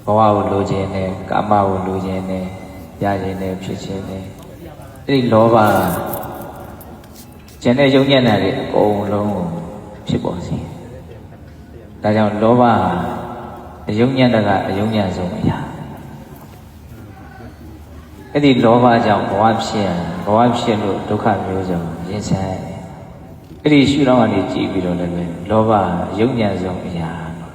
ဘဝကိုလိုချင်တယ်ကာမကိုလိုချင်တယ်ရခြင်းတယ်ဖြစ်ခြင်းတယ်အဲ့ဒီလောဘကျန်တဲ့ယုံညံ့တာတွေအကုန်လုံးကိုဖြစ်ပေါ်စေဒါကြောင့်လောဘအယုံညံ့တာကအယုံညံ့ဆုံးအရာအဲ့ဒီလောဘကြောင့်ဘဝဖြစ်လို့ဒုက္ခမျိုးစုံရင်ဆိုင်အဲ့ဒီရှုထောင့်ကနေကြည့်ပြီးတော့လည်းလောဘအယုံညံ့ဆုံးအရာ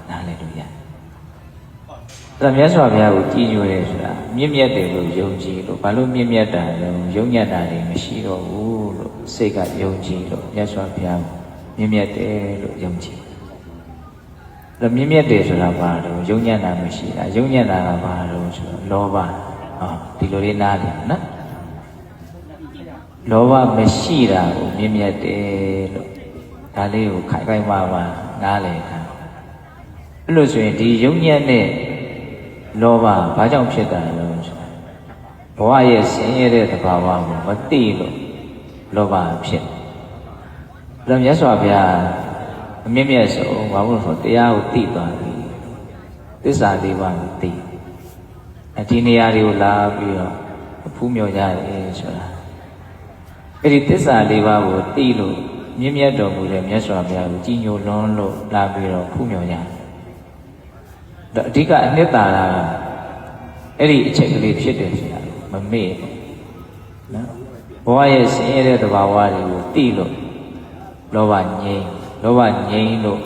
နားလည်လို့ရတယ်။ဒါမြတ်စွာဘုရားကိုကြည်ညိုတယ်ဆိုတာမြင့်မြတ်တယ်လို့ယုံကြည်လို့ဘာလို့မြင့်မြတ်တာလဲယုံညံ့တာတွေမရှိတော့ဘူးလို့စိတ်ကယုံကြည်လို့မြတ်စွာဘုရားကိုမြင့်မြတ်တယ်လို့ယုံကြည်။ဒါမြင့်မြတ်တယ်ဆိုတာဘာလို့ယုံညံ့တာမရှိတာယုံညံ့တာကဘာလို့ဆိုတော့လောဘဒီလိုလေးနားလည်နော်လောဘမရှိတာကိုမြင့်မြတ်တယ်လို့ဒါလေးကိုခိုင်ခိုင်မာမာနားလည်တာအဲ့လိုဆိုရင်ဒီယုံညံ့တဲ့လောဘဘာကြောင့်ဖြစ်တာလဲဆိုဘဝရဲ့ဆင်းရဲတဲ့သဘာဝကိုမသိလို့လောဘဖြစ်ဒါမြတ်စွာဘုရားအမြင့်မြတ်ဆုံးဘာလို့ဆိုတရားကိုသိသွားပြီသစ္စာလေးပါးကိုသိဒီနေရာတွေကိုလာပြီးတော့ဖူးမြော်ကြတယ်ဆိုတာအဲ့ဒီသစ္စာလေးပါးကိုသိလို့မြင့်မြတ်တော်မူတဲ့မြတ်စွာဘုရားကိုကြည်ညိုလွန်းလို့လာပြီးတော့ဖူးမြော်ကြတယ်ဒါအဓိကအနှစ်သာရကအဲ့ဒီအချက်ကလေးဖြစ်တယ်ဆိုတာမမေ့နော်ဘဝရဲ့ဆင်းရဲတဲ့သဘာဝတွေကိုသိလို့လောဘငြိမ်းလို့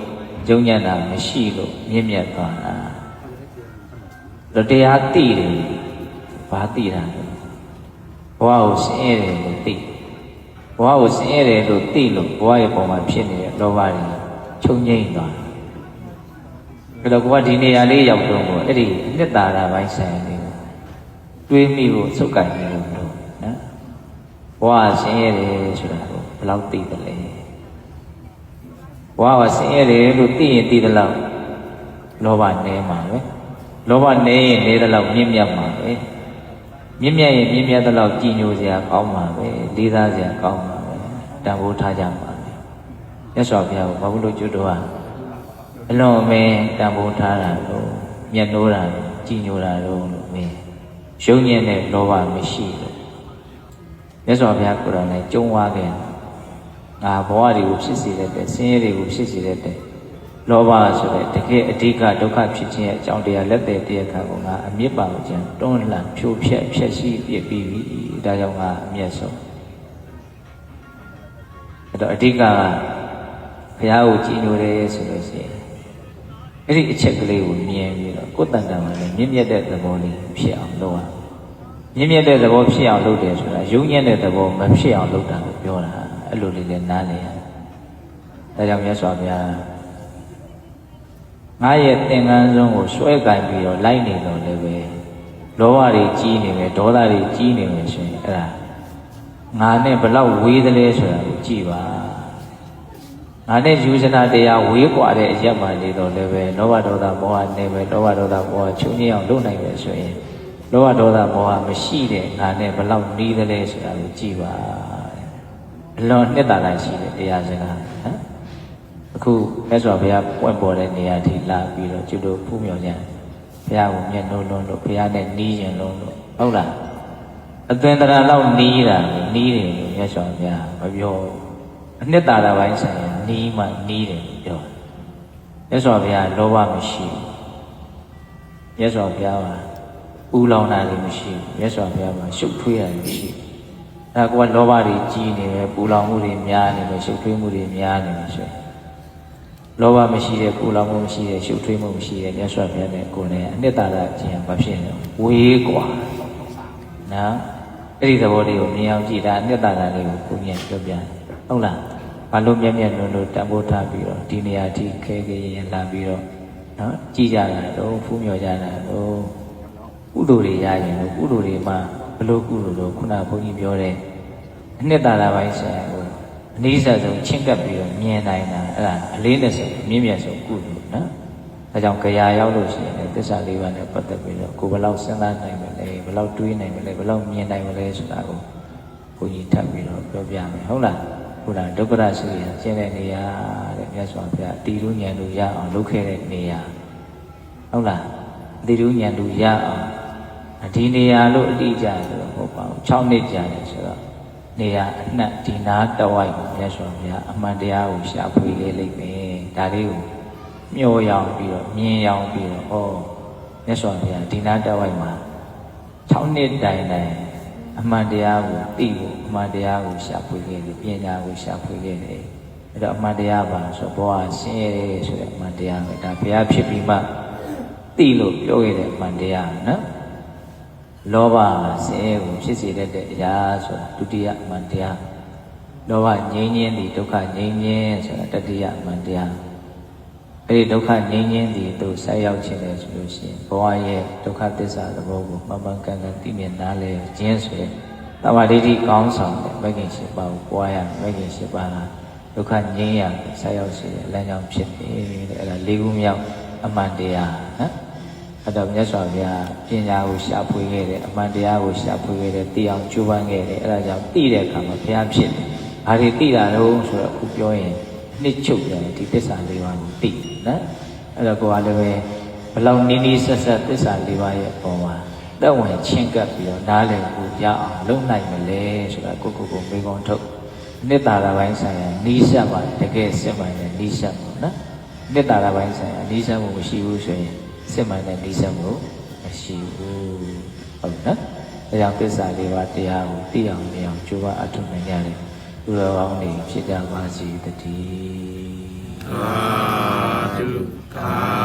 ယုံညံ့တာမရှိလို့မြင့်မြတ်သွားတာတရားသိတယ်ဘာသိတာလဲဘဝကိုဆင်းရဲတယ်လို့သိဘဝကိုဆင်းရဲတယ်လို့သိလို့ဘဝရဲ့ပုံမှာဖြစ်နေတဲ့လောဘတွေချုပ်ငြိမ်းသွားအဲ့တော့ကိုကဒီနေရာလေးရောက်တော့ကိုအဲ့ဒီနှစ်သာရပိုင်းဆိုင်လေးကိုတွေးမိဖို့စုပ်ကိုင်နေလို့နော်ဘဝဆင်းရဲတယ်ဆိုတာကိုဘယ်လောက်သိတယ်လဲဘဝကဆင်းရဲတယ်လို့သိရင်သိသလောက်လောဘနည်းမှာပဲလောဘနည်းရင်နည်းသလောက်မြင့်မြတ်မှာပဲမြင့်မြတ်ရင်မြင့်မြတ်သလောက်ကြည်ညိုစရာကောင်းမှာပဲလေးစားစရာကောင်းမှာပဲတန်ဖိုးထားကြမှာပဲမြတ်စွာဘုရားကဘာလို့ကျွတ်တော့အလွန်အမင်းတန်ဖိုးထားတာလို့မြတ်နိုးတာလို့ကြည်ညိုတာလို့မင်းယုံညံ့တဲ့လောဘမရှိလို့မြတ်စွာဘုရားကိုယ်တော်နဲ့ကြုံဝါခဲ့ငါဘဝတွေကိုဖြစ်စေတဲ့ဆင်းရဲတွေကိုဖြစ်စေတဲ့လောဘဆိုတဲ့တကယ်အဓိကဒုက္ခဖြစ်ခြင်းရဲ့အကြောင်းတရားလက်တဲ့တရားခံကိုငါအမြင့်ပါလို့ခြင်းတွန်းလှန်ဖြိုးဖျက်ဖျက်ဆီးပြစ်ပြီးပြီဒါကြောင့်ငါအမျက်ဆုံးအဲ့တော့အဓိကဘုရားကိုကြည်ညိုတယ်ဆိုလို့ရှိရင်အဲ့ဒီအချက်ကလေးကိုမြင်ပြီးတော့ကိုယ်တန်တန်မှာလည်းမြင့်မြတ်တဲ့သဘောလေးဖြစ်အောင်လုပ်ရမြင့်မြတ်တဲ့သဘောဖြစ်အောင်လုပ်တယ်ဆိုတာယုံညံ့တဲ့သဘောမဖြစ်အောင်လုပ်တာကိုပြောတာအဲ့လိုလေးလည်းနားလည်ရဒါကြောင့်မြတ်စွာဘုရားငါရဲ့သင်္ကန်းဆုံးကိုဆွဲကင်ပြီးတော့လိုက်နေတော့လည်းပဲလောဘတွေကြီးနေမယ်ဒေါသတွေကြီးနေမယ်ဆိုရင်အဲ့ဒါငါနဲ့ဘလောက်ဝေးသလဲဆိုတာကိုကြည့်ပါငါနဲ့ယူဇနာတရားဝေးกว่าတဲ့အရက်မှနေတော့လည်းပဲလောဘဒေါသမောဟနေပဲလောဘဒေါသမောဟချုပ်ငြိမ်းအောင်လုပ်နိုင်ပဲဆိုရင်လောဘဒေါသမောဟမရှိတဲ့ငါနဲ့ဘလောက်နီးသလဲဆိုတာကိုကြည့်ပါအလွန်နှစ်သာရရှိတဲ့တရားစကားနော်အခုမြတ်စွာဘုရားပွင့်ပေါ်တဲ့နေရာထိလာပြီးတော့ကျွတ်ဖူးမြော်ကြဘုရားကိုမျက်နှာလုံးလို့ဘုရားနဲ့နီးရင်လုံးလို့ဟုတ်လားအသွင်တရာလောက်နီးတာနီးတယ်လို့မြတ်စွာဘုရားမပြောအနှစ်သာရပိုင်းဆိုင်ရာနီးမှနီးတယ်ပြောမြတ်စွာဘုရားလောဘမရှိမြတ်စွာဘုရားကဥလောင်တာလည်းမရှိမြတ်စွာဘုရားကရှုပ်ထွေးတာလည်းမရှိအဲကွာလောဘတွေကြီးနေတယ်ပူလောင်မှုတွေများနေတယ်ရှုပ်ထွေးမှုတွေများနေတယ်ဆိုလောဘမရှိတဲ့ပူလောင်မှုမရှိတဲ့ရှုပ်ထွေးမှုမရှိတဲ့မြတ်စွာဘုရားနဲ့ကိုယ်နဲ့အနှစ်သာရခြင်းဘာဖြစ်လဲဝေးกว่าနော်အဲ့ဒီသဘောလေးကိုမြင်အောင်ကြည့်တာအနှစ်သာရလေးကိုကိုမြင်ပြောပြဟုတ်လားဘာလို့မြတ်မြတ်လွန်းလို့တန်ဖိုးထားပြီးတော့ဒီနေရာထိခဲခဲရလာပြီးတော့နော်ကြည်ကြတာတော့ဖူးမြော်ကြတာတော့ကုသိုလ်တွေရရင်လို့ကုသိုလ်တွေမှာဘလို့ကုသိုလ်လို့ခုနဘုန်းကြီးပြောတဲ့အနှစ်သာရပိုင်းဆိုင်ကိုအနည်းဆက်ဆုံးချင်းကပ်ပြီးတော့မြင်နိုင်တာအဲ့ဒါအလေးနဲ့ဆိုမြင့်မြတ်ဆုံးကုသိုလ်နော်ဒါကြောင့်ကြရာရောက်လို့ရှိရင်သစ္စာလေးပါးနဲ့ပတ်သက်ပြီးတော့ကိုယ်ဘယ်လောက်စဉ်းစားနိုင်မလဲဘယ်လောက်တွေးနိုင်မလဲဘယ်လောက်မြင်နိုင်မလဲဆိုတာကိုဘုန်းကြီးထပ်ပြီးတော့ပြောပြမယ်ဟုတ်လားခုနဒုက္ခရရှိရကျင့်တဲ့နေရာတဲ့မြတ်စွာဘုရားတည်လို့ဉာဏ်လို့ရအောင်လုပ်ခဲ့တဲ့နေရာဟ ဟုတ်လားအတိတူဉာဏ်တူရအောင်ဒီနေရာလို့အတိအကျဆိုတော့ဟုတ်ပါဘူး6နှစ်ကြာတယ်ဆိုတော့နေရာအနှံ့ဒီနာတဝိုက်ကိုမြတ်စွာဘုရားအမှန်တရားကိုရှာဖွေလေလိမ့်မယ်ဒါလေးကိုမျှော်ရောင်ပြီးတော့မြင်ရောင်ပြီးတော့ဩမြတ်စွာဘုရားဒီနာတဝိုက်မှာ6နှစ်တိုင်အမှန်တရားကိုသိဖို့အမှန်တရားကိုရှာဖွေခဲ့တယ်ပညာကိုရှာဖွေခဲ့တယ်အဲ့တော့အမှန်တရားပါဆိုဘဝဆင်းရဲဆိုတဲ့အမှန်တရားပဲဒါဘုရားဖြစ်ပြီးမှသိလို့ပြောခဲ့တဲ့အမှန်တရားနော်လောဘဆင်းရဲကိုဖြစ်စေတဲ့အရာဆိုတာဒုတိယအမှန်တရားလောဘငြိမ်းခြင်းသည်ဒုက္ခငြိမ်းခြင်းဆိုတာတတိယအမှန်တရားအဲ့ဒီဒုက္ခငြိမ်းခြင်းသည်သူဆက်ရောက်ခြင်းလေဆိုလို့ရှိရင်ဘဝရဲ့ဒုက္ခသစ္စာသဘောကိုမှန်မှန်ကန်ကန်သိမြင်နားလည်ခြင်းဆိုရင်တမ္မာဒိဋ္ဌိကောင်းဆောင်တဲ့မဂ္ဂင်၈ပါးကိုပွားရမဂ္ဂင်၈ပါးကဒုက္ခငြိမ်းရဆက်ရောက်စေတဲ့အလမ်းကြောင်းဖြစ်တယ်တဲ့အဲ့ဒါ၄ခုမြောက်အမှန်တရားနော်အဲ့တော့မြတ်စွာဘုရားပညာကိုရှာဖွေခဲ့တယ်အမှန်တရားကိုရှာဖွေခဲ့တယ်သိအောင်ကြိုးပမ်းခဲ့တယ်အဲ့ဒါကြောင့်သိတဲ့အခါမှာဘုရားဖြစ်တယ်။ဘာတွေသိတာတော့ဆိုတော့အခုပြောရင်နှစ်ချုပ်တယ်ဒီသစ္စာ၄ပါးကိုသိနော်အဲ့တော့ကိုယ်ကလည်းပဲဘလောက်နီးနီးဆက်ဆက်သစ္စာ၄ပါးရဲ့ပုံမှာတက်ဝင်ချင်းကပ်ပြီးတော့နားလည်ကိုရအောင်လုပ်နိုင်မလဲဆိုတာကိုမေးခွန်းထုတ်နှစ်သာရပိုင်းဆိုင်ရာနီးစပ်ပါတကယ်စစ်မှန်တဲ့နီးစပ်ပါနော်နှစ်သာရပိုင်းဆိုင်ရာနီးစပ်မှုမရှိဘူးဆိုရင်စစ်မှန်တဲ့နီးစပ်မှုမရှိဘူးဟုတ်နော်ဒါကြောင့်သစ္စာ၄ပါးတရားကိုသိအောင်မြင်အောင်ကြိုးပမ်းအထောက်နိုင်ရတယ်သူတော်ကောင်းတွေဖြစ်ကြပါစေတည်းသာဓုသာ